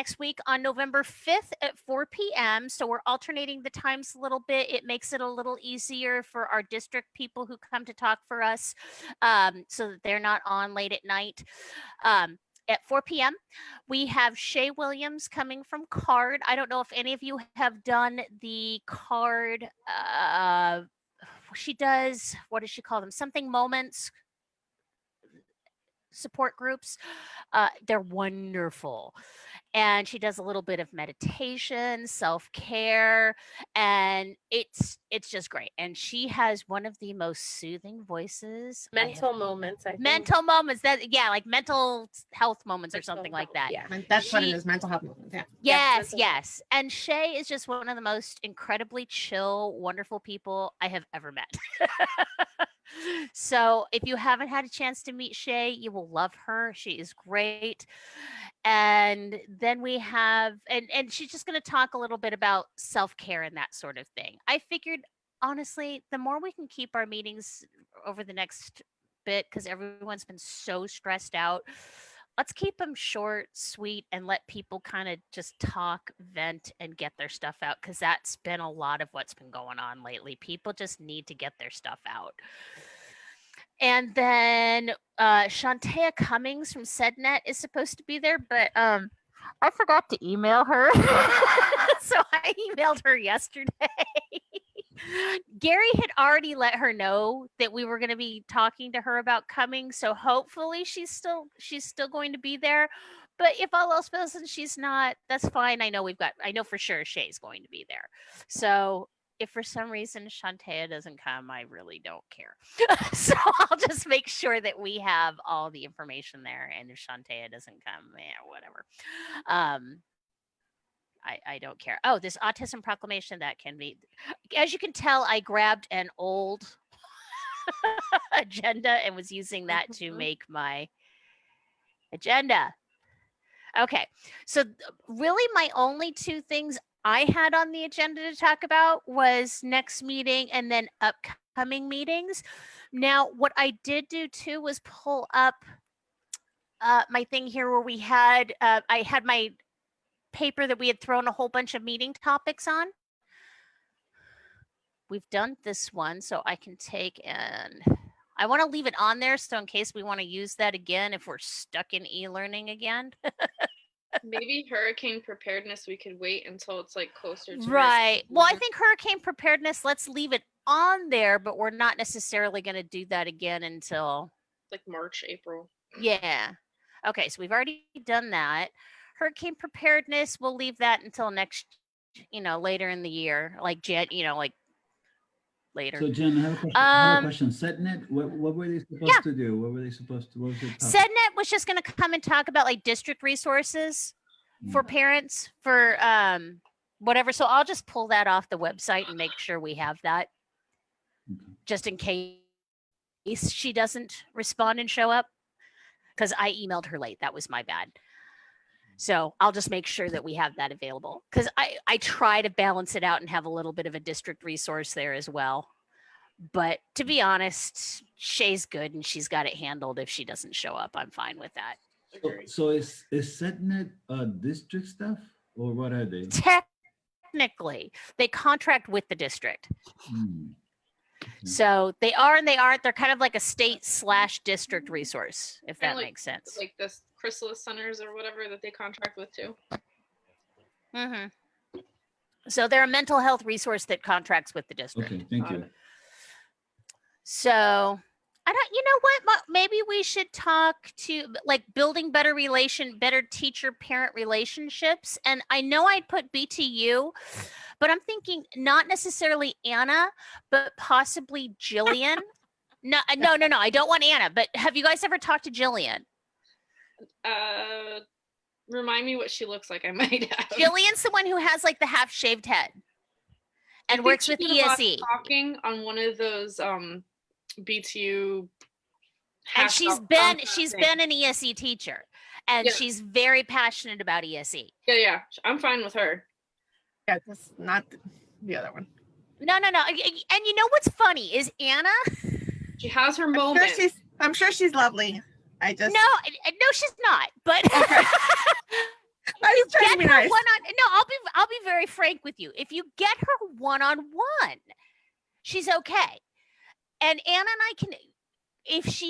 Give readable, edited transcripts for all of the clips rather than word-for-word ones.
next week on November 5th at 4 p.m. So we're alternating the times a little bit. It makes it a little easier for our district people who come to talk for us, so that they're not on late at night. At 4 p.m., we have Shay Williams coming from CARD. I don't know if any of you have done the CARD. She does, what does she call them? Something moments support groups. They're wonderful. And she does a little bit of meditation, self-care, and it's just great. And she has one of the most soothing voices. Mental moments, I think. Mental moments, that like mental health moments or something like that. Yeah. That's what it is, mental health moments. Yeah. Yes, mental yes. And Shay is just one of the most incredibly chill, wonderful people I have ever met. So if you haven't had a chance to meet Shay, you will love her. She is great. And then we have, and she's just going to talk a little bit about self-care and that sort of thing. I figured, honestly, the more we can keep our meetings over the next bit, because everyone's been so stressed out, let's keep them short, sweet, and let people kind of just talk, vent, and get their stuff out, because that's been a lot of what's been going on lately. People just need to get their stuff out. And then Shantea Cummings from SedNet is supposed to be there, but I forgot to email her. So I emailed her yesterday. Gary had already let her know that we were going to be talking to her about coming, so hopefully she's still going to be there. But if all else fails and she's not, that's fine. I know for sure Shay's going to be there. So if for some reason Shantea doesn't come, I really don't care. So I'll just make sure that we have all the information there. And if Shantea doesn't come, whatever. I don't care. Oh, this autism proclamation, that can be, as you can tell, I grabbed an old agenda and was using that to make my agenda. Okay. So really my only two things I had on the agenda to talk about was next meeting and then upcoming meetings. Now, what I did do too was pull up my thing here where we had, I had my paper that we had thrown a whole bunch of meeting topics on. We've done this one, so I can take and I want to leave it on there so in case we want to use that again if we're stuck in e-learning again. Maybe hurricane preparedness, we could wait until it's like closer to right. Well, I think hurricane preparedness, let's leave it on there, but we're not necessarily going to do that again until like March, April. Yeah. Okay, so we've already done that. Hurricane preparedness, we'll leave that until next, later in the year, like like later. So Jen, I have a question. SedNet, what were they supposed to do? What were they supposed to? What was it? SedNet was just going to come and talk about like district resources for parents for whatever. So I'll just pull that off the website and make sure we have that, just in case she doesn't respond and show up, because I emailed her late. That was my bad. So I'll just make sure that we have that available, because I try to balance it out and have a little bit of a district resource there as well. But to be honest, Shay's good and she's got it handled. If she doesn't show up, I'm fine with that. So is SedNet district stuff, or what are they? Technically, they contract with the district. So they are and they aren't. They're kind of like a state/district resource, if that makes sense. Like this Chrysalis Centers or whatever that they contract with too. So they're a mental health resource that contracts with the district. Okay, thank you. So I don't, you know what? Maybe we should talk to like building better teacher-parent relationships. And I know I'd put BTU, but I'm thinking not necessarily Anna, but possibly Jillian. No. I don't want Anna, but have you guys ever talked to Jillian? Remind me what she looks like. I might have. Jillian's the one who has like the half-shaved head and works with ESE. Talking on one of those BTU. And she's been an ESE teacher, and she's very passionate about ESE. Yeah, I'm fine with her. Yeah, that's not the other one. No. And you know what's funny is Anna. She has her moments. I'm sure she's lovely. No, she's not. But I was trying Get to be her nice. I'll be very frank with you. If you get her one-on-one, she's okay. And Anna and I can, if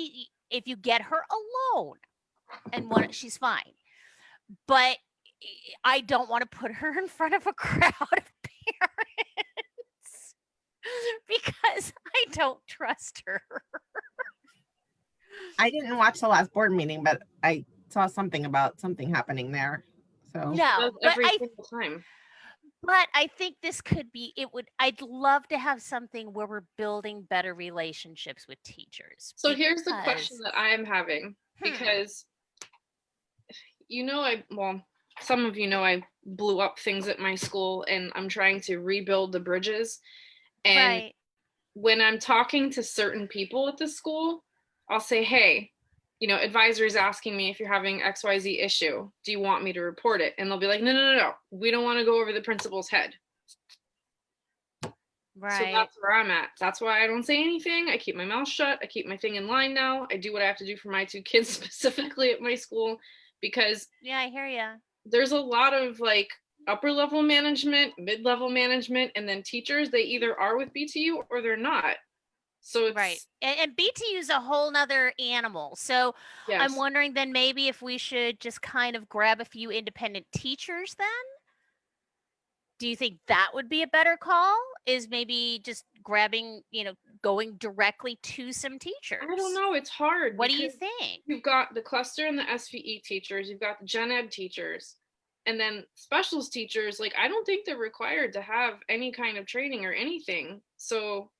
you get her alone she's fine. But I don't want to put her in front of a crowd of parents because I don't trust her. I didn't watch the last board meeting, but I saw something about something happening there. So No, but Every single time. I think this could be, I'd love to have something where we're building better relationships with teachers. So here's the question because- that I am having, Hmm. because some of you know I blew up things at my school and I'm trying to rebuild the bridges. And Right. when I'm talking to certain people at the school, I'll say, hey, advisor is asking me if you're having XYZ issue. Do you want me to report it? And they'll be like, no. We don't want to go over the principal's head. Right. So that's where I'm at. That's why I don't say anything. I keep my mouth shut. I keep my thing in line now. I do what I have to do for my two kids specifically at my school, because Yeah, I hear you. there's a lot of like upper level management, mid-level management, and then teachers. They either are with BTU or they're not. So it's Right. And BTU is a whole nother animal. So yes. I'm wondering then maybe if we should just kind of grab a few independent teachers then? Do you think that would be a better call? Is maybe just grabbing, going directly to some teachers? I don't know. It's hard. What do you because think? You've got the cluster and the SVE teachers. You've got the gen ed teachers. And then specials teachers, like, I don't think they're required to have any kind of training or anything. So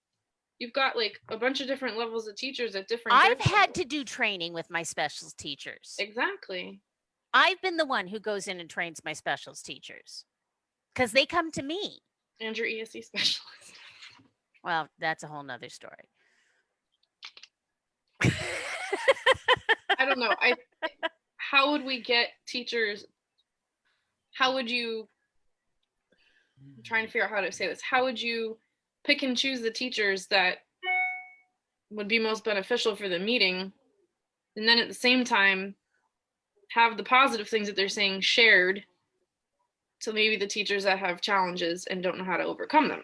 you've got like a bunch of different levels of teachers at different I've grade had levels. to do training with my specials teachers. Exactly. I've been the one who goes in and trains my specials teachers because they come to me. And your ESE specialist. Well, that's a whole nother story. I don't know. How would we get teachers? How would you? I'm trying to figure out how to say this. How would you pick and choose the teachers that would be most beneficial for the meeting, and then at the same time have the positive things that they're saying shared, so maybe the teachers that have challenges and don't know how to overcome them?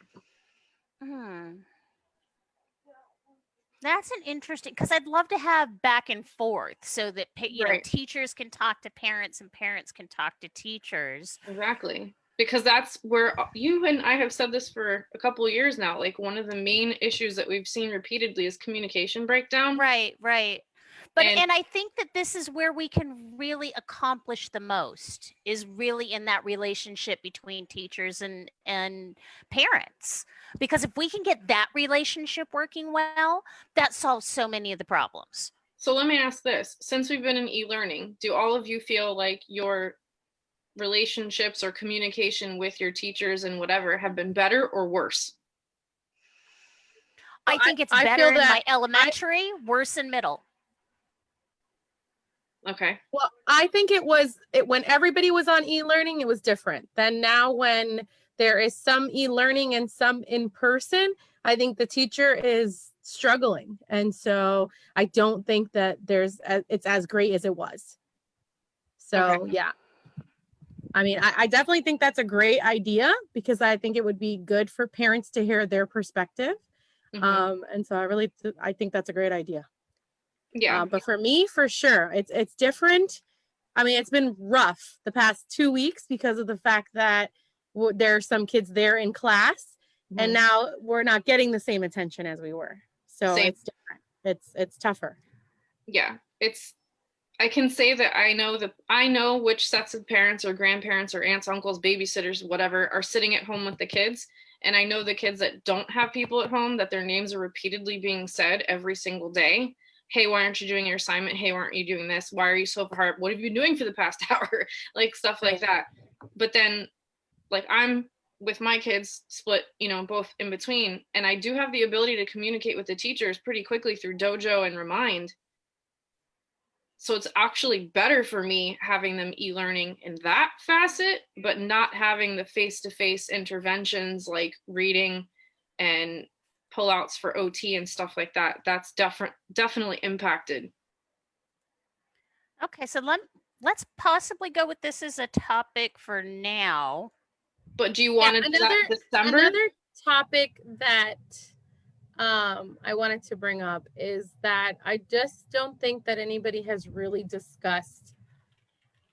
That's an interesting, because I'd love to have back and forth so that Right. teachers can talk to parents and parents can talk to teachers. Exactly. Because that's where you and I have said this for a couple of years now. Like, one of the main issues that we've seen repeatedly is communication breakdown. Right. But And- and I think that this is where we can really accomplish the most, is really in that relationship between teachers and parents. Because if we can get that relationship working well, that solves so many of the problems. So let me ask this. Since we've been in e-learning, do all of you feel like your relationships or communication with your teachers and whatever have been better or worse? I think it's I better feel in that my elementary, worse in middle. Okay. Well, I think when everybody was on e-learning, it was different. Then now when there is some e-learning and some in person, I think the teacher is struggling. And so I don't think that it's as great as it was. So Okay. yeah. I mean, I definitely think that's a great idea, because I think it would be good for parents to hear their perspective. Mhm. And so I think that's a great idea. Yeah. But for me, for sure, it's different. I mean, it's been rough the past 2 weeks because of the fact that there are some kids there in class, and Mhm. now we're not getting the same attention as we were. So Same. it's different. It's tougher. Yeah. I can say that I know which sets of parents or grandparents or aunts, uncles, babysitters, whatever, are sitting at home with the kids. And I know the kids that don't have people at home, that their names are repeatedly being said every single day. Hey, why aren't you doing your assignment? Hey, why aren't you doing this? Why are you so hard? What have you been doing for the past hour? Like, stuff like that. But then, like, I'm with my kids split, both in between. And I do have the ability to communicate with the teachers pretty quickly through Dojo and Remind. So it's actually better for me having them e-learning in that facet, but not having the face-to-face interventions like reading and pullouts for OT and stuff like that. That's definitely impacted. Okay, so let's possibly go with this as a topic for now. But do you want to do that December? Another topic that I wanted to bring up is that I just don't think that anybody has really discussed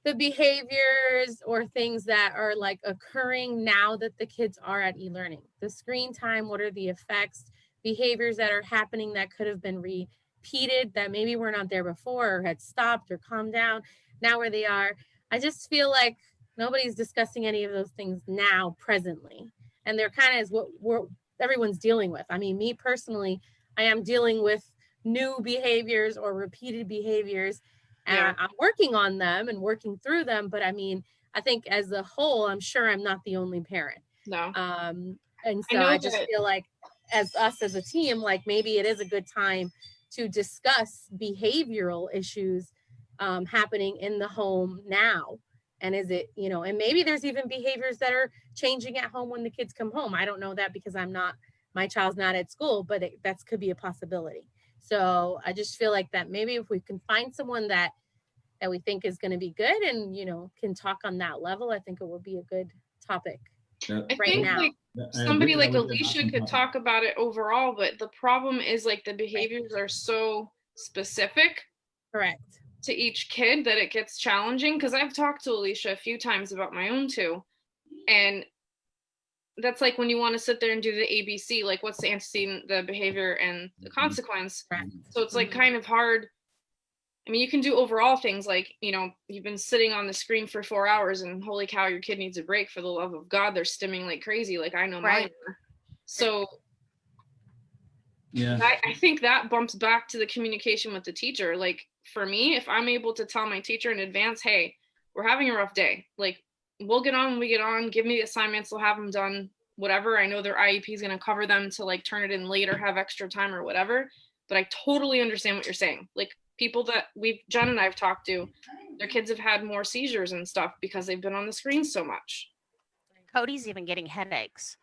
the behaviors or things that are like occurring now that the kids are at e-learning. The screen time, what are the effects, behaviors that are happening that could have been repeated that maybe were not there before or had stopped or calmed down, now where they are. I just feel like nobody's discussing any of those things now presently. And they're kind of is what everyone's dealing with. I mean, me personally, I am dealing with new behaviors or repeated behaviors. And I'm working on them and working through them. But I mean, I think as a whole, I'm sure I'm not the only parent. No. And so I just feel like as us as a team, like maybe it is a good time to discuss behavioral issues happening in the home now. And is it, you know, and maybe there's even behaviors that are changing at home when the kids come home. I don't know that because my child's not at school, but that could be a possibility. So I just feel like that maybe if we can find someone that we think is going to be good and, you know, can talk on that level, I think it would be a good topic I right think now. like somebody like Alicia could talk about it overall, but the problem is like the behaviors are so specific. Correct. To each kid that it gets challenging, because I've talked to Alicia a few times about my own two, and that's like when you want to sit there and do the ABC, like what's the antecedent, the behavior, and the consequence. Correct. So it's like kind of hard. I mean, you can do overall things like, you know, you've been sitting on the screen for 4 hours and holy cow, your kid needs a break. For the love of God, they're stimming like crazy. Like I know mine. So Yeah. I think that bumps back to the communication with the teacher. Like for me, if I'm able to tell my teacher in advance, hey, we're having a rough day. Like we'll get on when we get on, give me the assignments, we'll have them done, whatever. I know their IEP is going to cover them to like turn it in later, have extra time or whatever. But I totally understand what you're saying. Like people that Jen and I've talked to, their kids have had more seizures and stuff because they've been on the screen so much. Cody's even getting headaches.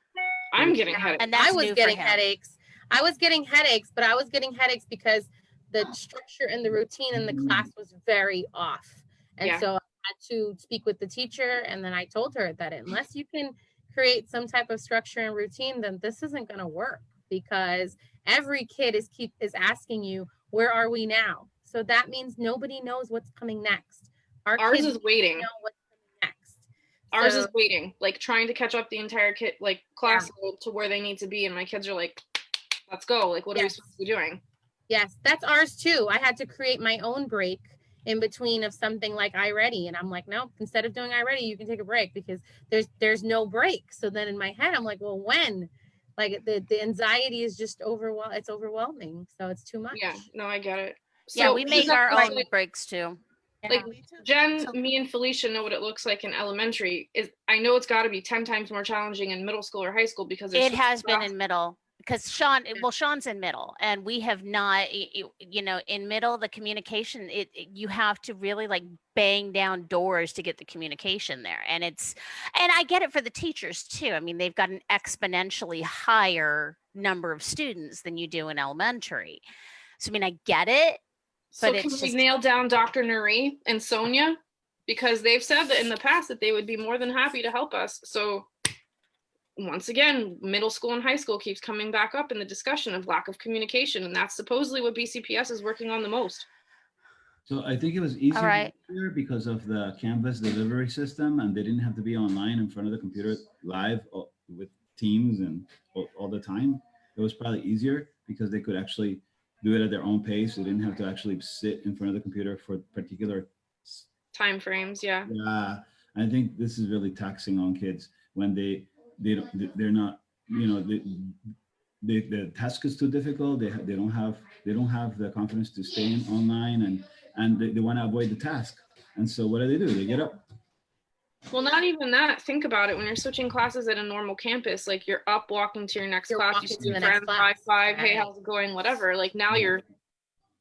I'm getting headaches. And that's I was new getting for him. headaches. I was getting headaches, but I was getting headaches because the structure and the routine in the class was very off. And Yeah. so I had to speak with the teacher. And then I told her that unless you can create some type of structure and routine, then this isn't going to work because every kid is asking you, where are we now? So that means nobody knows what's coming next. Ours is waiting. Know what's coming next. Ours is waiting, like trying to catch up the entire kid, like class Yeah. to where they need to be. And my kids are like, let's go. Like, what are we supposed to be doing? Yes, that's ours too. I had to create my own break in between of something like iReady. And I'm like, no, instead of doing iReady, you can take a break because there's no break. So then in my head, I'm like, well, when? Like the anxiety is just it's overwhelming. So it's too much. Yeah, no, I get it. Yeah, So we make our own breaks too. Like Jen, me and Felicia know what it looks like in elementary. I know it's got to be 10 times more challenging in middle school or high school because it has been in middle. Because Sean's in middle and we have not, you know, in middle, the communication, you have to really like bang down doors to get the communication there. And I get it for the teachers too. I mean, they've got an exponentially higher number of students than you do in elementary. So, I mean, I get it. So can we nail down Dr. Nuri and Sonia? Because they've said that in the past that they would be more than happy to help us. So once again, middle school and high school keeps coming back up in the discussion of lack of communication. And that's supposedly what BCPS is working on the most. So I think it was easier because of the Canvas delivery system and they didn't have to be online in front of the computer live with Teams and all the time. It was probably easier because they could actually do it at their own pace. They didn't have to actually sit in front of the computer for particular time frames. Yeah. Yeah. I think this is really taxing on kids when they're not, you know, the task is too difficult. They don't have the confidence to stay online and they want to avoid the task. And so what do? They get up. Well, not even that. Think about it. When you're switching classes at a normal campus, like you're up walking to your next class, you see friends, high five, hey, how's it going? Whatever. Like now you're.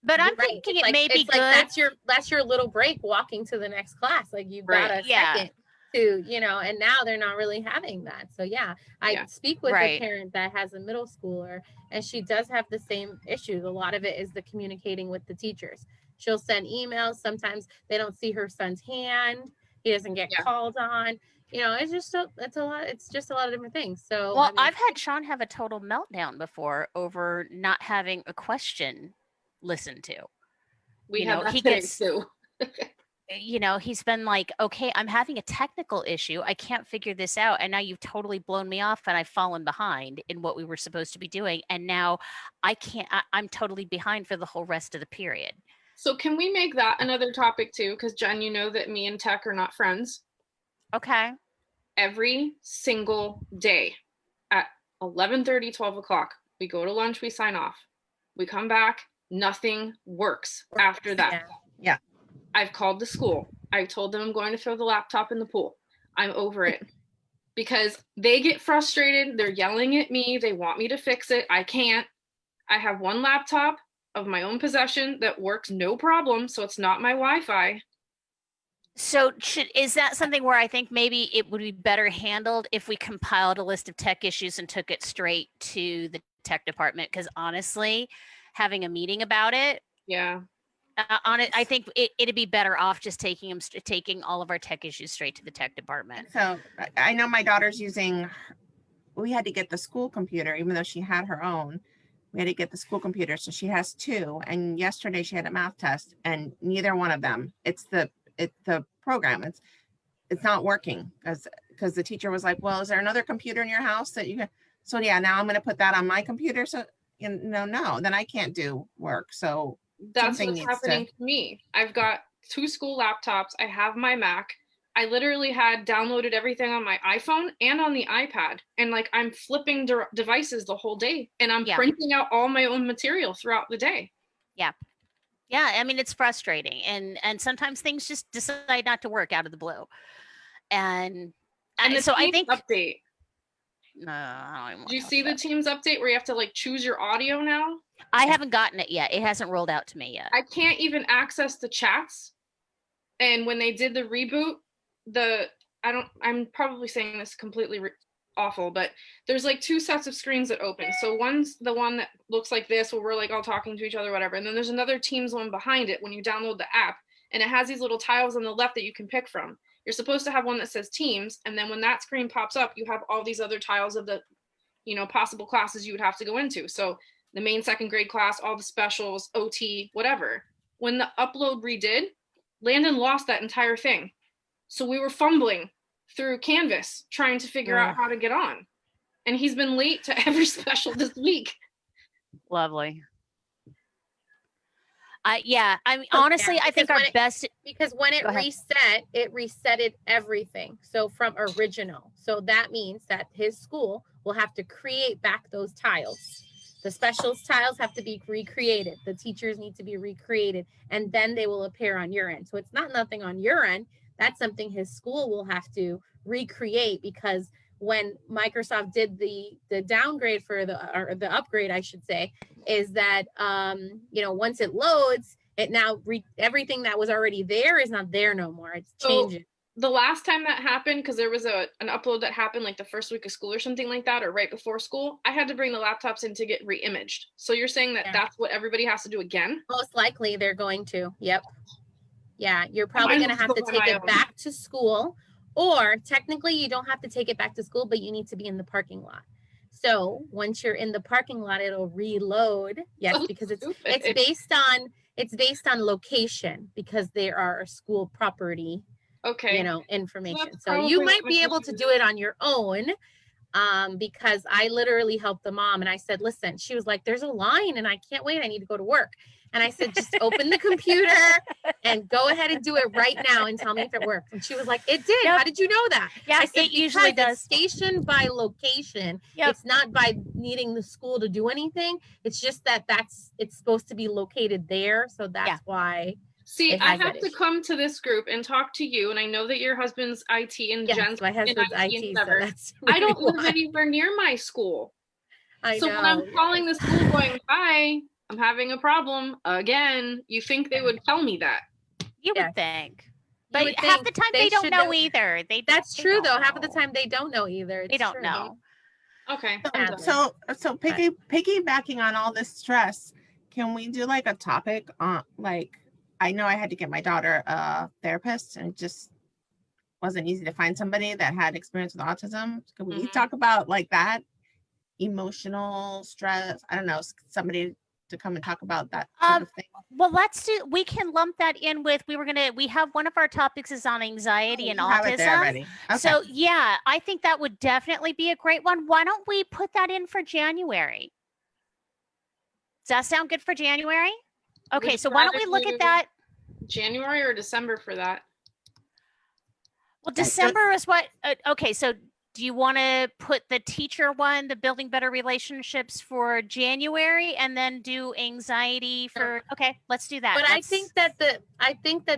But I'm thinking it may be good. Like that's your little break walking to the next class. Like you've got a second to, you know, and now they're not really having that. So yeah, I speak with a parent that has a middle schooler and she does have the same issues. A lot of it is the communicating with the teachers. She'll send emails. Sometimes they don't see her son's hand. He doesn't get Yeah. called on. You know, it's just it's a lot. It's just a lot of different things. So Well, I mean, I've had Sean have a total meltdown before over not having a question listened to. We You had know, that he today gets, too. you know, he's been like, okay, I'm having a technical issue. I can't figure this out. And now you've totally blown me off and I've fallen behind in what we were supposed to be doing. And now I can't, I'm totally behind for the whole rest of the period. So can we make that another topic too? Because Jen, you know that me and tech are not friends. Okay. Every single day at 11:30, 12 o'clock, we go to lunch, we sign off. We come back, nothing works after that. Yeah. I've called the school. I've told them I'm going to throw the laptop in the pool. I'm over it. Because they get frustrated. They're yelling at me. They want me to fix it. I can't. I have one laptop of my own possession that works no problem. So it's not my Wi-Fi. So is that something where I think maybe it would be better handled if we compiled a list of tech issues and took it straight to the tech department? Because honestly, having a meeting about it, Yeah. on it, I think it'd be better off just taking all of our tech issues straight to the tech department. So I know my daughter's using, we had to get the school computer, even though she had her own. We had to get the school computer. So she has two. And yesterday she had a math test and neither one of them, it's the program. It's not working because the teacher was like, well, is there another computer in your house that you can? So yeah, now I'm going to put that on my computer. So, you know, no, then I can't do work. So That's something what's needs happening to me. I've got 2 school laptops. I have my Mac. I literally had downloaded everything on my iPhone and on the iPad. And like I'm flipping devices the whole day and I'm Yeah. printing out all my own material throughout the day. Yeah, I mean it's frustrating, and sometimes things just decide not to work out of the blue, and And so I think update. no, I don't even wanna Do you talk see the about it. Teams update where you have to like choose your audio now? I haven't gotten it yet. It hasn't rolled out to me yet. I can't even access the chats. And when they did the reboot, I'm probably saying this completely awful, but there's like 2 sets of screens that open. So one's the one that looks like this, where we're like all talking to each other, whatever. And then there's another Teams one behind it when you download the app, and it has these little tiles on the left that you can pick from. You're supposed to have one that says Teams, and then when that screen pops up, you have all these other tiles of the, you know, possible classes you would have to go into. So the main 2nd grade class, all the specials, OT, whatever. When the upload redid, Landon lost that entire thing. So we were fumbling through Canvas trying to figure out how to get on. And he's been late to every special this week. Lovely. Yeah, I mean, honestly, I think our best, because when it Go ahead. reset, it resetted everything. So from original. So that means that his school will have to create back those tiles. The specials tiles have to be recreated. The teachers need to be recreated, and then they will appear on your end. So it's not nothing on your end. That's something his school will have to recreate, because when Microsoft did the downgrade for the upgrade, I should say, is that you know, once it loads, it now everything that was already there is not there no more. It's changing. The last time that happened, because there was an upload that happened like the first week of school or something like that, or right before school, I had to bring the laptops in to get re-imaged. So you're saying that that's what everybody has to do again? Most likely they're going to. Yep. Yeah, you're probably going to have to take it back to school, or technically you don't have to take it back to school, but you need to be in the parking lot. So once you're in the parking lot, it'll reload. Yes, because it's based on location, because they are a school property. Okay. You know, information. So you might be able to do it on your own, because I literally helped the mom and I said, listen, she was like, there's a line and I can't wait. I need to go to work. And I said, just open the computer and go ahead and do it right now and tell me if it works. And she was like, it did. Yep. How did you know that? Yeah, I said, it usually does. It's stationed by location. Yep. It's not by needing the school to do anything. It's just that it's supposed to be located there. So that's why. See, I have to come to this group and talk to you, and I know that your husband's IT and Jen's my husband's IT. So that's I don't live anywhere near my school. So when I'm calling the school going, hi, I'm having a problem again, you think they would tell me that? You would think. But half the time they don't know either. That's true though. Half of the time they don't know either. They don't know. Okay. So piggybacking on all this stress, can we do like a topic on like I know I had to get my daughter a therapist, and it just wasn't easy to find somebody that had experience with autism. Could we Mhm. talk about like that? Emotional stress. I don't know, somebody to come and talk about that sort of thing. Well, we can lump that in with, we have one of our topics is on anxiety and You have it there autism. already. Okay. So yeah, I think that would definitely be a great one. Why don't we put that in for January? Does that sound good for January? Okay, Would so you why don't we rather look do at that? January or December for that? Well, just- December is what, okay, so do you want to put the teacher one, the building better relationships for January, and then do anxiety for, okay, let's do that. But I Let's- think that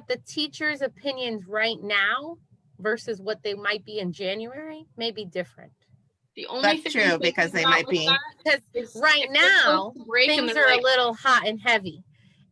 the teachers' opinions right now versus what they might be in January may be different. The only That's thing true, I'm thinking because they about might with be- that Because is right if they're now, supposed to break and things they're are like, a little hot and heavy.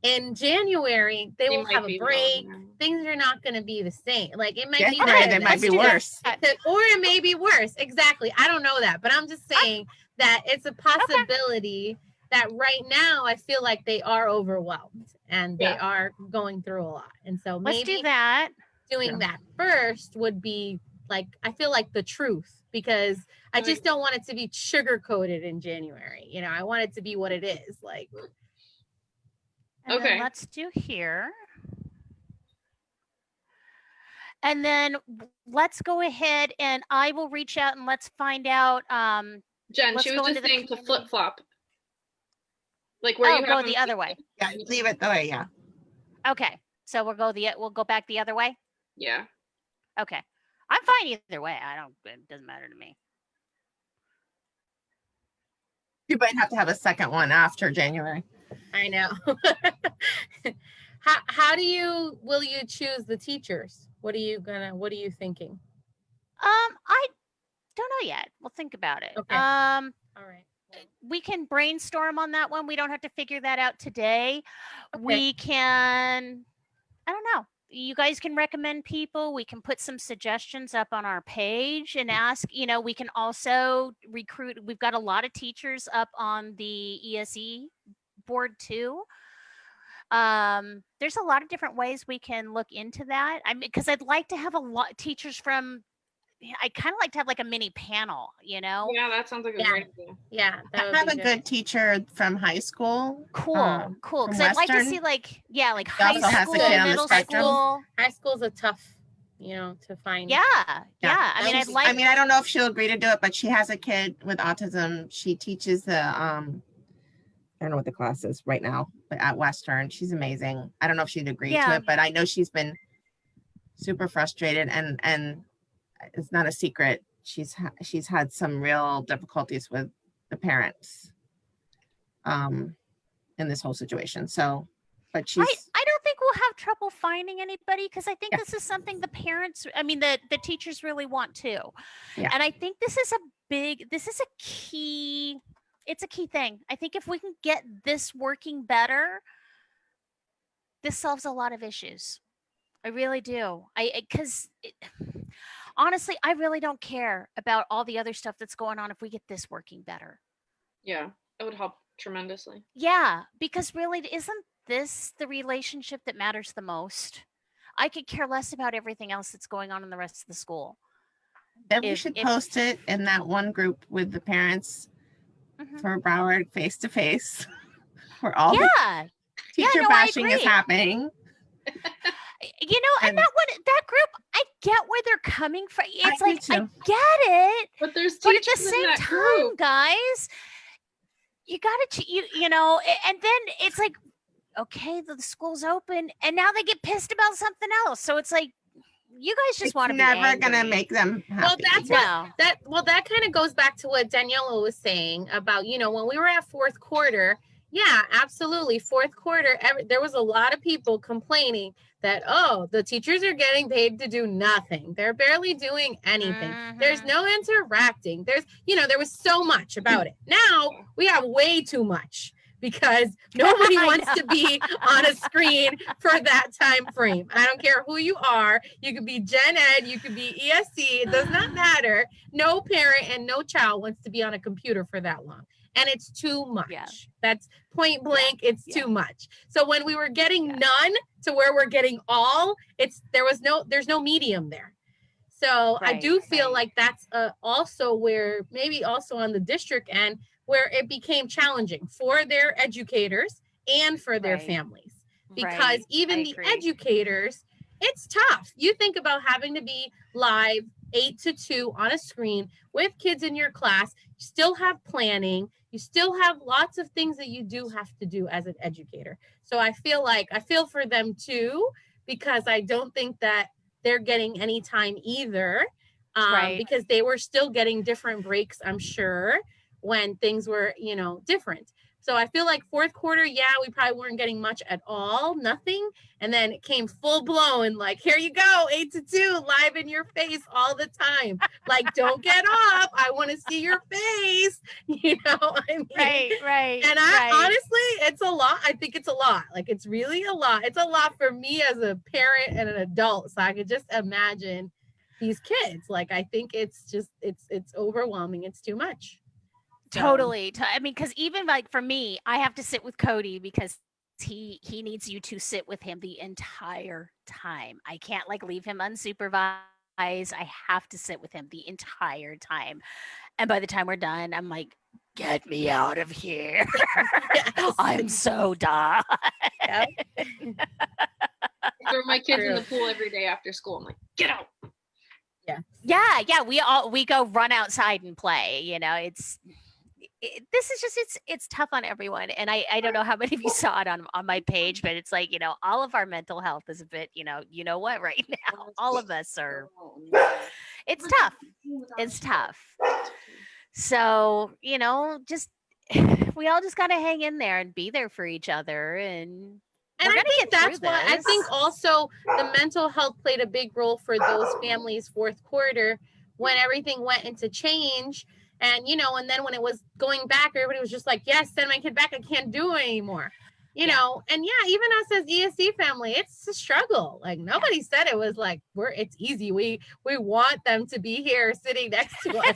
In January, they will might have be a break. wrong. Things are not going to be the same. Like it might be January, better they than might be let's do that. worse. or it may be worse. Exactly. I don't know that, but I'm just saying that it's a possibility that right now I feel like they are overwhelmed and they Yeah. are going through a lot. And so Let's do maybe that. doing that first would be like, I feel like the truth, because I Right. just don't want it to be sugar coated in January. You know, I want it to be what it is. Like, And then Okay. let's do here. And then let's go ahead and I will reach out and let's find out. Jen, Let's she go was into just the saying to community. flip flop. Like where you Go have the them- other way. Yeah, leave it the way. Yeah. Okay, so we'll go back the other way. Yeah. Okay, I'm fine either way. It doesn't matter to me. You might have to have a second one after January. I know. Will you choose the teachers? What are you thinking? I don't know yet. We'll think about it. Okay. All right. We can brainstorm on that one. We don't have to figure that out today. Okay. We can, I don't know. You guys can recommend people. We can put some suggestions up on our page and ask, we can also recruit. We've got a lot of teachers up on the ESE board too. There's a lot of different ways we can look into that. I mean, because I'd like to have a lot teachers from, I kind of like to have like a mini panel, Yeah, that sounds like a Yeah. great idea. Yeah. that I would have be a good teacher from high school. Cool. from Because I'd like to Western. see like He high also has a school, kid on the middle spectrum. school. High school's a tough, to find. Yeah. I mean, I'd like. I mean, I don't know if she'll agree to do it, but she has a kid with autism. She teaches the I don't know what the class is right now, but at Western, she's amazing. I don't know if she'd agree to Yeah. it, but I know she's been super frustrated, and it's not a secret. She's had some real difficulties with the parents in this whole situation. So, but she's I don't think we'll have trouble finding anybody because I think Yeah. this is something the parents, I mean, the teachers really want too. Yeah. And I think this is a key, it's a key thing. I think if we can get this working better, this solves a lot of issues. I really do. Because honestly, I really don't care about all the other stuff that's going on if we get this working better. Yeah, it would help tremendously. Yeah, because really, isn't this the relationship that matters the most? I could care less about everything else that's going on in the rest of the school. then we if- should if- post it in that one group with the parents Mhm. for Broward face to face, where all the Yeah, teacher no, I bashing is agree. happening. and And- that group, I get where they're coming from. It's do like I too. get it, But there's but at teachers the in same that time, group. guys, you gotta and then it's like, okay, the school's open, and now they get pissed about something else. So it's like, you guys just It's want to be never gonna angry. make them happy. Well, that's what No. that kind of goes back to what Daniela was saying about, when we were at fourth quarter. Yeah, absolutely. Fourth quarter, there was a lot of people complaining that, the teachers are getting paid to do nothing. They're barely doing anything. There's Mhm. no interacting. There was so much about it. Now we have way too much because nobody I wants to be on a screen for that time frame. I don't care who you are. You could be Gen Ed, you could be ESC. It does not matter. No parent and no child wants to be on a computer for that long. and it's too much. Yeah. That's point blank. It's Yeah. too much. So when we were getting none to where we're getting all, there's no medium there. So I Right, do feel right. like that's also where maybe also on the district end where it became challenging for their educators and for their Right. families, because Right. even I the agree. educators, it's tough. You think about having to be live 8 to 2 on a screen with kids in your class. You still have planning. You still have lots of things that you do have to do as an educator. So I feel for them too, because I don't think that they're getting any time either, Right. because they were still getting different breaks, I'm sure, when things were, different. So I feel like fourth quarter, yeah, we probably weren't getting much at all, nothing. And then it came full blown, like, here you go, 8 to 2, live in your face all the time. Like, don't get off. I want to see your face. I mean, Right. and honestly, it's a lot. I think it's a lot. Like, it's really a lot. It's a lot for me as a parent and an adult. So I could just imagine these kids. Like, I think it's overwhelming. It's too much. So, Totally. I mean, because even like for me, I have to sit with Cody because he needs you to sit with him the entire time. I can't like leave him unsupervised. I have to sit with him the entire time. And by the time we're done, I'm like, get me out of here. Yes. I'm so done. Yeah. I throw my kids in True. the pool every day after school. I'm like, get out. Yeah. We go run outside and play. This is just it's tough on everyone, and I don't know how many of you saw it on my page, but it's like all of our mental health is a bit you know what right now all of us are. It's tough. So just we all just gotta hang in there and be there for each other, and we're I gonna think get that's through why I this. think also the mental health played a big role for those families fourth quarter when everything went into change. And, and then when it was going back, everybody was just like, yes, send my kid back. I can't do it anymore. And yeah, even us as ESC family, it's a struggle. Like nobody said it was like, it's easy. We want them to be here sitting next to us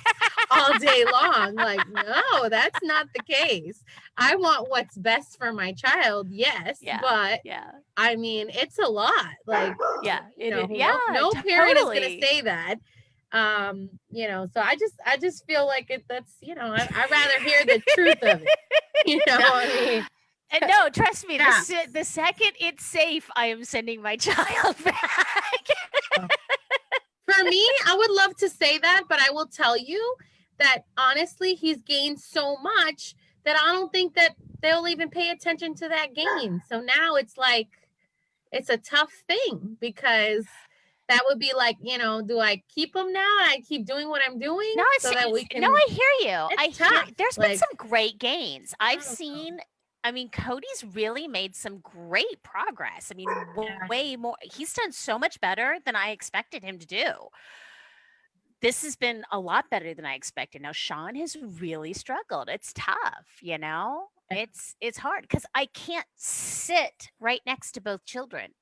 all day long. Like, no, that's not the case. I want what's best for my child. Yes. Yeah. But Yeah. I mean, it's a lot. Like, Yeah. no parent is going Totally. to say that. So I just feel like that's, I'd rather hear the truth of it. I mean, And no, trust me, Yeah. the second it's safe, I am sending my child back. for me, I would love to say that, but I will tell you that honestly, he's gained so much that I don't think that they'll even pay attention to that gain. So now it's like, it's a tough thing because that would be like, do I keep him now? I keep doing what I'm doing No, so that we can. no, I hear you. It's tough. There's been Like, some great gains. I've don't know. seen. I mean, Cody's really made some great progress. I mean, Yeah. way more. He's done so much better than I expected him to do. This has been a lot better than I expected. Now, Sean has really struggled. It's tough, It's hard because I can't sit right next to both children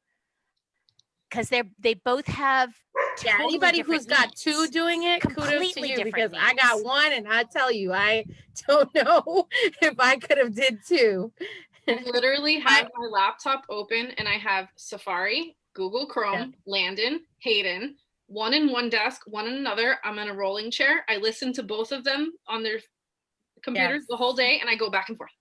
because they both have. Yeah, totally anybody different who's got needs. two doing it, kudos to Completely you, different because I got needs. one and I tell you, I don't know if I could have did two. I literally have my laptop open and I have Safari, Google Chrome, Landon, Hayden, one in one desk, one in another. I'm in a rolling chair. I listen to both of them on their computers the whole day and I go back and forth.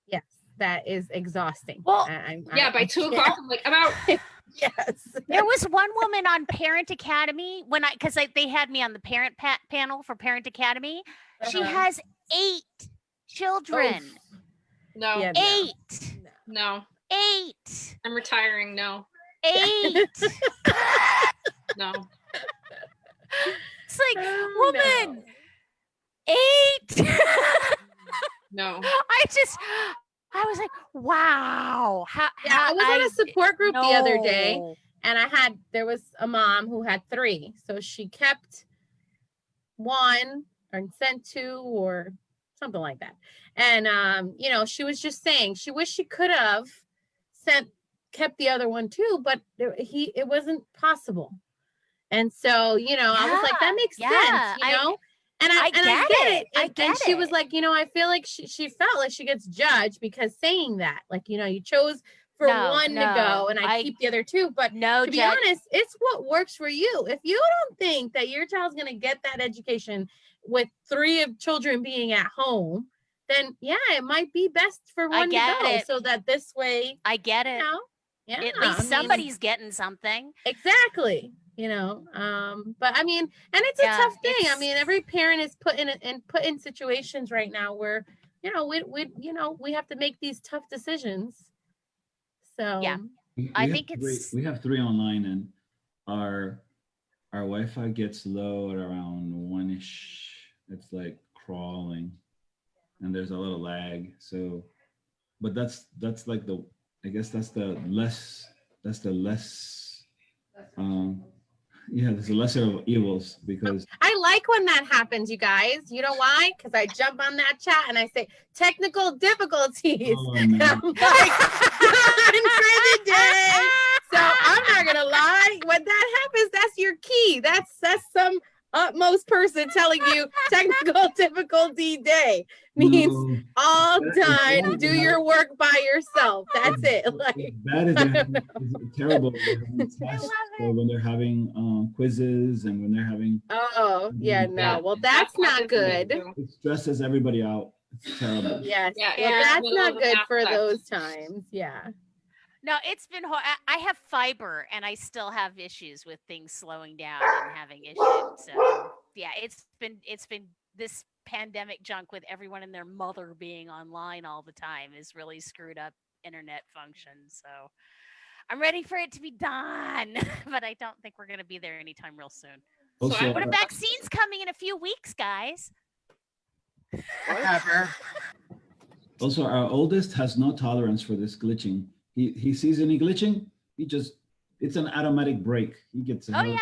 Yes, that is exhausting. Well, by 2 o'clock, I'm like, I'm out. Yes. There was one woman on Parent Academy because they had me on the parent panel for Parent Academy. She has 8 children. No. Yeah, 8. No. 8. I'm retiring. No. 8. No. It's like, Oh, woman, 8. No. I was like, wow. I was on a support group the other day, No. and there was a mom who had 3. So she kept 1 and sent 2 or something like that. And, she was just saying she wished she could have kept the other one too, but it wasn't possible. And so, I was like, that makes sense, And I get get it. I And get she was it. like, I feel like she felt like she gets judged because saying that, like, you chose for No, one to go and I I keep the other two. But no to be judge. honest, it's what works for you. If you don't think that your child's going to get that education with 3 of children being at home, then yeah, it might be best for one to get go it. so that this way, I get it. yeah, At I least mean, somebody's getting something. exactly. But I mean, and it's a Yeah, tough thing. I it's- mean, every parent is put in situations right now where, we have to make these tough decisions. So Yeah. We I have think three- it's- we have 3 online, and our Wi-Fi gets low at around 1-ish. It's like crawling, and there's a little lag. So, but that's like I guess that's the less. There's the lesser of evils, because I like when that happens, you guys. You know why? Because I jump on that chat and I say technical difficulties. Oh, And no. I'm like, done for the day. So I'm not gonna lie. When that happens, that's your key. That's some utmost person telling you technical difficulty day means No, all That is done. bad. Do your work by yourself. That's it. Like, that is it's terrible. They're having tests, love or when they're having quizzes, and when they're having, oh yeah, no. Well, that's not good. it stresses everybody out. It's terrible. Yes. Yeah, Well, yeah. that's Middle not of the good math for test. those times. Yeah. No, it's been hard. I have fiber and I still have issues with things slowing down and having issues. So yeah, it's been this pandemic junk with everyone and their mother being online all the time is really screwed up internet functions. So I'm ready for it to be done, but I don't think we're going to be there anytime real soon. So Also, But a vaccine's coming in a few weeks, guys. Whatever. Also, our oldest has no tolerance for this glitching. He sees any glitching, it's an automatic break. He gets. Oh yeah.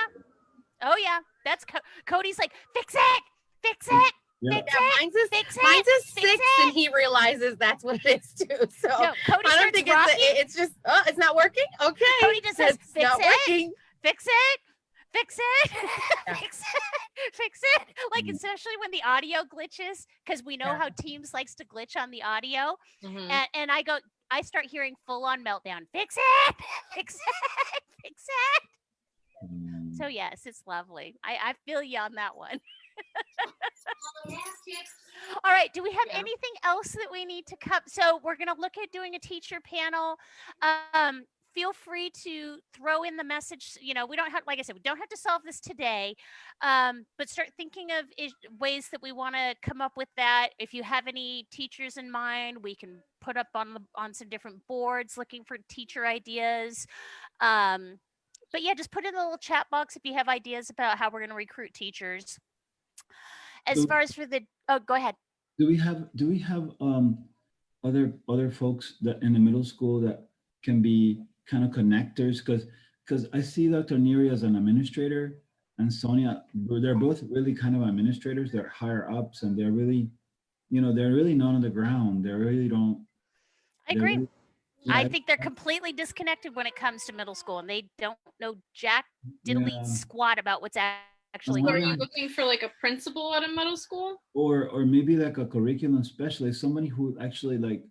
Oh yeah. That's Cody's like, fix it, fix it, Yeah. fix Yeah, it, mine's is fix it. six, fix and it. he realizes that's what it is too. So No, Cody I don't starts think rocking. it's just it's not working. Okay, Cody just says, it's fix not it. working. Fix it, fix it, Yeah. fix it, fix it. Like, especially when the audio glitches, because we know Yeah. how Teams likes to glitch on the audio. Mhm. And I start hearing full on meltdown. Fix it, fix it, fix it. Mm. So yes, it's lovely. I feel you on that one. All right. Do we have Yeah. anything else that we need to cover? So we're going to look at doing a teacher panel. Feel free to throw in the message. We don't have, like I said, we don't have to solve this today, but start thinking of ways that we want to come up with that. If you have any teachers in mind, we can put up on some different boards looking for teacher ideas. But yeah, just put in the little chat box if you have ideas about how we're going to recruit teachers. As So- far as for go ahead. Do we have other folks that in the middle school that can be kind of connectors? Because I see Dr. Neary as an administrator, and Sonia, they're both really kind of administrators. They're higher ups, and they're really, they're really not on the ground. They really don't. I they're agree. really- I yeah, think they're completely disconnected when it comes to middle school, and they don't know jack diddly Yeah. squat about what's actually So are going you on. looking for like a principal at a middle school? or maybe like a curriculum specialist, somebody who actually like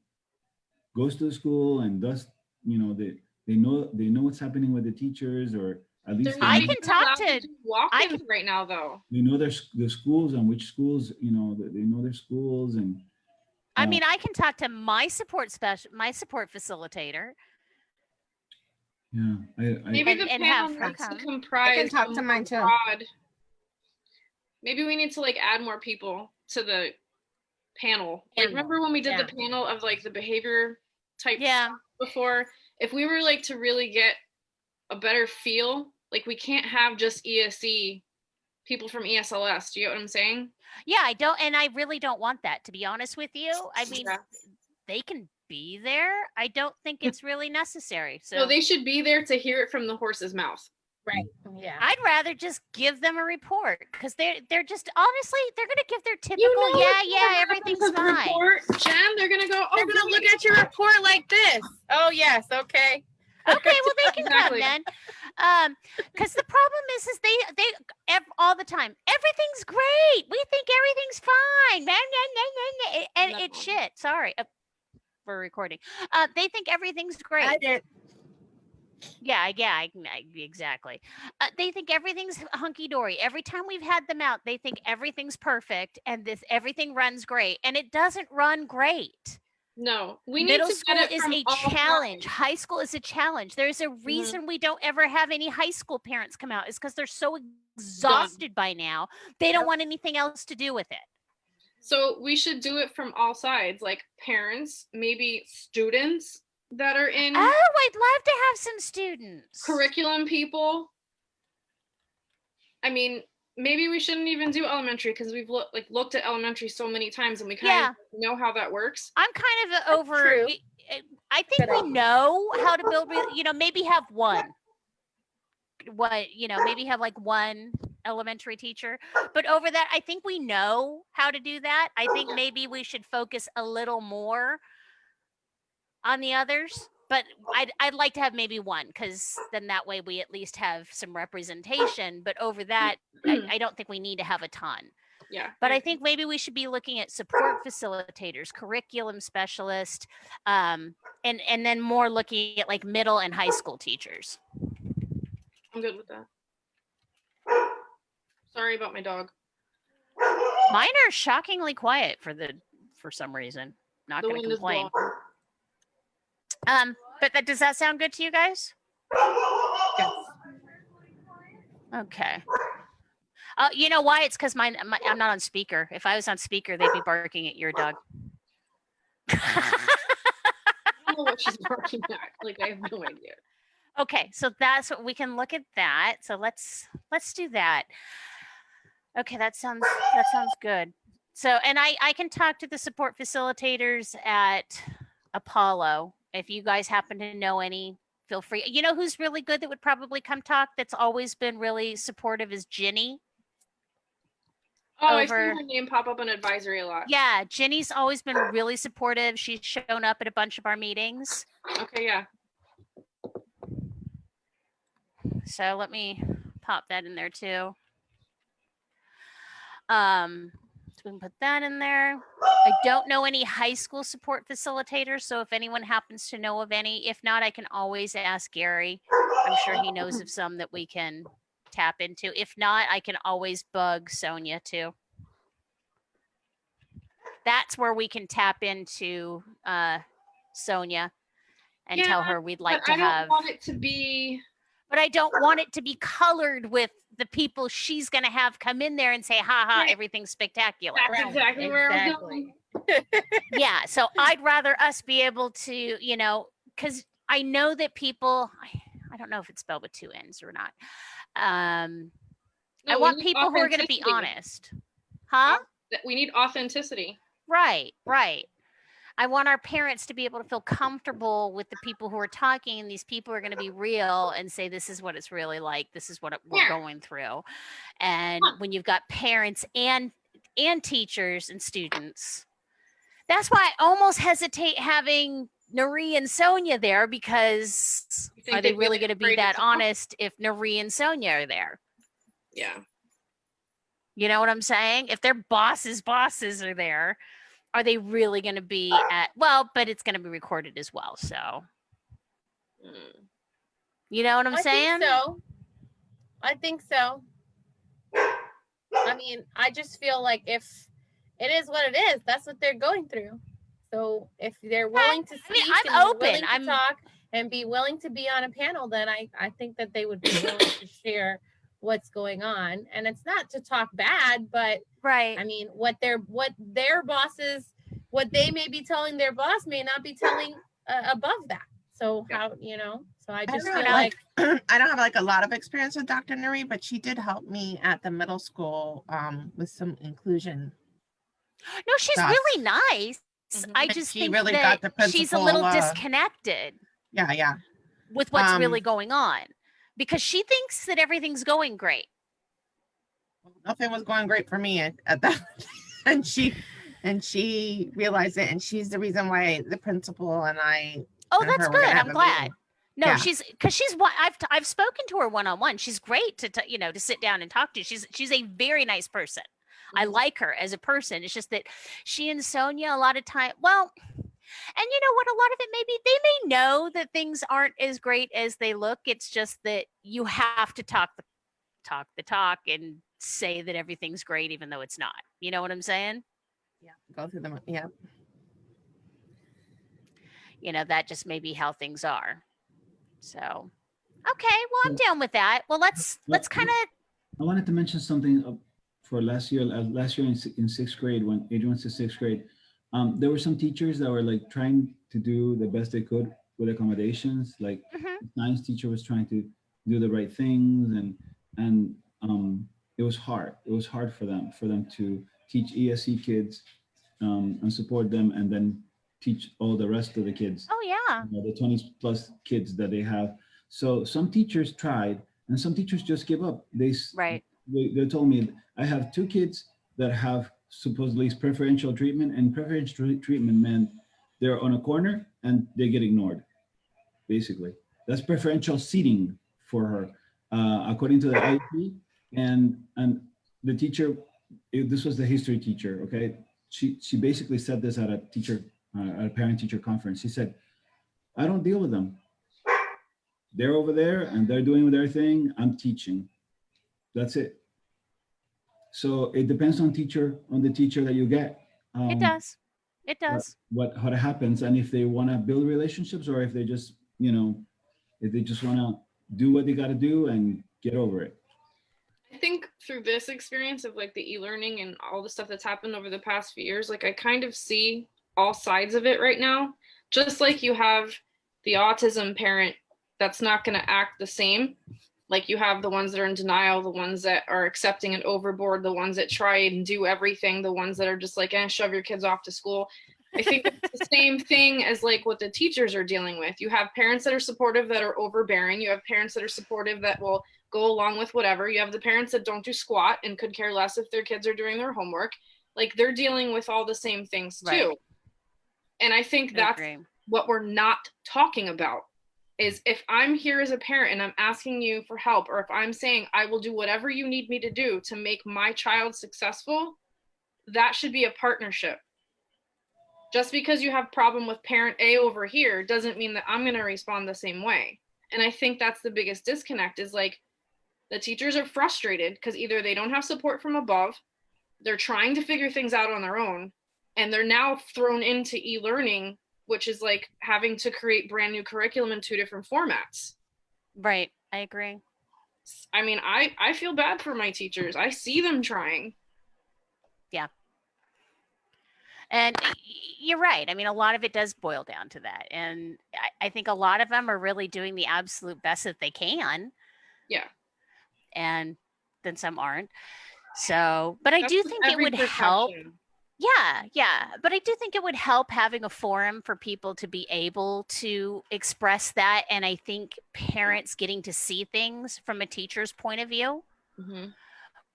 goes to the school and does, they know what's happening with the teachers, or at least They're they not I know- can even talk allowed to- do walk-ins I can- right now though. they know the schools and which schools, they know their schools, and I mean, I can talk to my support facilitator. yeah, Maybe And- the and panel have her needs to come. comprise talk a to more mine too. broad- Maybe we need to like add more people to the panel. Like, remember when we did the panel of like the behavior type Yeah. stuff before? If we were like to really get a better feel, like we can't have just ESE people from ESLS. Do you get what I'm saying? Yeah, I really don't want that, to be honest with you. I mean, Yeah. they can be there. I don't think it's really necessary. So No, they should be there to hear it from the horse's mouth. Right. Yeah. I'd rather just give them a report because they're just honestly they're gonna give their typical know yeah what's gonna happen everything's to the fine. report, Jen, they're gonna go, oh, They're gonna look great. at your report like this. Oh yes, okay. Okay, well they can Exactly. come then. Because the problem is all the time, everything's great. We think everything's fine. And No. it's shit. Sorry. For recording. They think everything's great. I did. Yeah, exactly. They think everything's hunky dory. Every time we've had them out, they think everything's perfect and everything runs great, and it doesn't run great. No, we need Middle to school get it is from a all challenge. sides. High school is a challenge. There's a reason we don't ever have any high school parents come out. Is because they're so exhausted by now. They don't want anything else to do with it. So we should do it from all sides, like parents, maybe students that are in Oh, I'd love to have some students. curriculum people. I mean, maybe we shouldn't even do elementary because we've looked at elementary so many times and we kind of know how that works. I'm kind of over. true. I think we know how to build. Maybe have one. Maybe have like one elementary teacher. But over that, I think we know how to do that. I think maybe we should focus a little more on the others. But I'd like to have maybe one, because then that way we at least have some representation. But over that, I don't think we need to have a ton. Yeah. But I think maybe we should be looking at support facilitators, curriculum specialists, and then more looking at like middle and high school teachers. I'm good with that. Sorry about my dog. Mine are shockingly quiet for some reason. Not The going to wind is complain. blowing. But does that sound good to you guys? Yes. Okay. You know why? It's because I'm not on speaker. If I was on speaker, they'd be barking at your dog. I don't know what she's barking at. Like, I have no idea. Okay, so that's what we can look at that. So let's do that. Okay, that sounds good. So, and I can talk to the support facilitators at Apollo. If you guys happen to know any, feel free. You know who's really good that would probably come talk, that's always been really supportive, is Ginny. Oh, I see her name pop up on advisory a lot. Yeah, Ginny's always been really supportive. She's shown up at a bunch of our meetings. Okay, yeah. So let me pop that in there too. So we can put that in there. I don't know any high school support facilitators, so if anyone happens to know of any, if not, I can always ask Gary. I'm sure he knows of some that we can tap into. If not, I can always bug Sonia too. That's where we can tap into Sonia and tell her we'd like to have. I don't want it to be. But I don't want it to be colored with the people she's going to have come in there and say, ha ha, everything's spectacular. That's exactly where I was going. Yeah. So I'd rather us be able to, because I know that people, I don't know if it's spelled with two N's or not. I want people who are going to be honest. Huh? We need authenticity. Right. I want our parents to be able to feel comfortable with the people who are talking, and these people are going to be real and say, this is what it's really like. This is what we're going through. And when you've got parents and teachers and students, that's why I almost hesitate having Nari and Sonia there, because are they really going to be that honest if Nari and Sonia are there? Yeah. You know what I'm saying? If their bosses are there, are they really going to be but it's going to be recorded as well. So, you know what I'm saying? I think so. I mean, I just feel like if it is what it is, that's what they're going through. So if they're willing to speak, I'm open. Willing to talk and be willing to be on a panel, then I think that they would be willing to share what's going on. And it's not to talk bad, but right. I mean, what their bosses, what they may be telling their boss may not be telling above that. So how, so I just feel like I don't have like a lot of experience with Dr. Nuri, but she did help me at the middle school with some inclusion. No, she's really nice. I just think really that she's a little disconnected. Yeah. With what's really going on, because she thinks that everything's going great. Nothing was going great for me at that, and she realized it, and she's the reason why the principal and I. Oh, that's good. I'm glad. No, Yeah. I've spoken to her one-on-one. She's great to sit down and talk to. She's a very nice person. I Mhm. like her as a person. It's just that she and Sonia a lot of time, well, and you know what, a lot of it maybe they may know that things aren't as great as they look. It's just that you have to talk the talk and say that everything's great even though it's not. You know what I'm saying? Go through them. Yeah. That just may be how things are. So, okay, well, I'm down with that. Well, let's kind of. I wanted to mention something for last year. Last year in sixth grade, when Adrian went to sixth grade, there were some teachers that were like trying to do the best they could with accommodations. Like the science teacher was trying to do the right things, and it was hard. It was hard for them to teach ESE kids and support them, and then teach all the rest of the kids. Oh yeah. The 20 plus kids that they have. So some teachers tried, and some teachers just give up. Right. They told me, I have 2 kids that have supposedly preferential treatment, and preferential treatment meant they're on a corner and they get ignored. Basically, that's preferential seating for her, according to the IEP. And the teacher, this was the history teacher. Okay, she basically said this at a parent teacher conference. She said, I don't deal with them. They're over there and they're doing their thing. I'm teaching. That's it. So it depends on the teacher that you get. It does. It does. What happens, and if they want to build relationships, or if they just if they just want to do what they got to do and get over it. I think through this experience of like the e-learning and all the stuff that's happened over the past few years, like I kind of see all sides of it right now. Just like you have the autism parent that's not going to act the same. Like you have the ones that are in denial, the ones that are accepting and overboard, the ones that try and do everything, the ones that are just like, shove your kids off to school. I think it's the same thing as like what the teachers are dealing with. You have parents that are supportive that are overbearing. You have parents that are supportive that will go along with whatever. You have the parents that don't do squat and could care less if their kids are doing their homework. Like they're dealing with all the same things too. Right. And I think that's what we're not talking about. Is if I'm here as a parent and I'm asking you for help, or if I'm saying I will do whatever you need me to do to make my child successful, that should be a partnership. Just because you have problem with parent A over here doesn't mean that I'm going to respond the same way. And I think that's the biggest disconnect is like the teachers are frustrated because either they don't have support from above, they're trying to figure things out on their own, and they're now thrown into e-learning, which is like having to create brand new curriculum in 2 different formats. Right. I agree. I mean, I feel bad for my teachers. I see them trying. Yeah. And you're right. I mean, a lot of it does boil down to that. And I think a lot of them are really doing the absolute best that they can. Yeah. And then some aren't. So, but I do think it would help. Yeah. But I do think it would help having a forum for people to be able to express that. And I think parents getting to see things from a teacher's point of view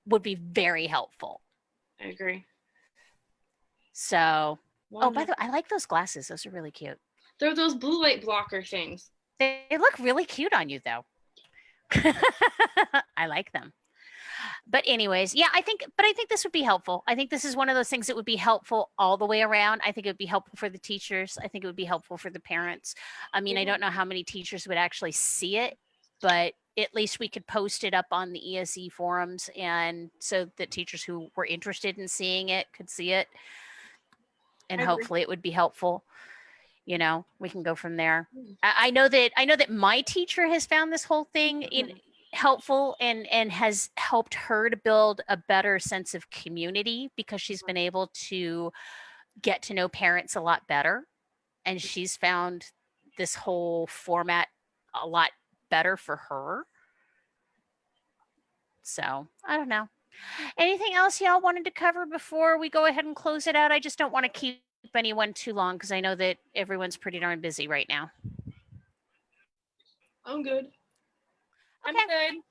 would be very helpful. I agree. So, oh, by the way, I like those glasses. Those are really cute. They're those blue light blocker things. They look really cute on you, though. I like them. But anyways, yeah, I think this would be helpful. I think this is one of those things that would be helpful all the way around. I think it would be helpful for the teachers. I think it would be helpful for the parents. I mean, I don't know how many teachers would actually see it, but at least we could post it up on the ESE forums, and so that teachers who were interested in seeing it could see it. And hopefully it would be helpful. We can go from there. I know that my teacher has found this whole thing helpful and has helped her to build a better sense of community, because she's been able to get to know parents a lot better. And she's found this whole format a lot better for her. So I don't know. Anything else y'all wanted to cover before we go ahead and close it out? I just don't want to keep anyone too long because I know that everyone's pretty darn busy right now. I'm good. I'm Okay. good.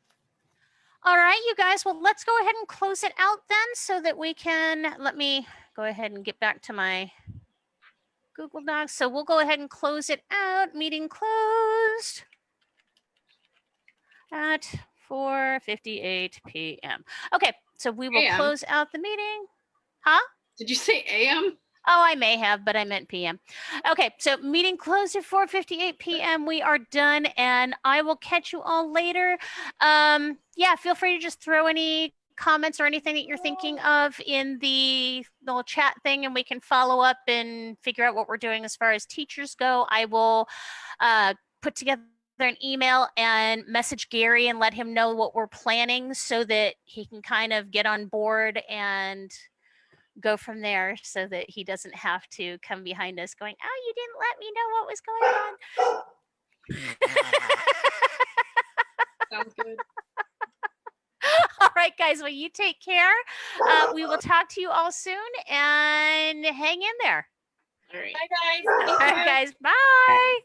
All right, you guys. Well, let's go ahead and close it out then, so that we can, let me go ahead and get back to my Google Docs. So we'll go ahead and close it out. Meeting closed. at 4:58 p.m. Okay, so we will AM. close out the meeting. Did you say AM? Oh, I may have, but I meant PM. Okay, so meeting closed at 4:58 p.m. We are done, and I will catch you all later. Yeah, feel free to just throw any comments or anything that you're thinking of in the little chat thing, and we can follow up and figure out what we're doing as far as teachers go. I will put together an email and message Gary and let him know what we're planning so that he can kind of get on board and go from there, so that he doesn't have to come behind us going, oh, you didn't let me know what was going on. Sounds good. All right, guys, well, you take care. We will talk to you all soon, and hang in there. All right. Bye, guys. All right, guys, bye.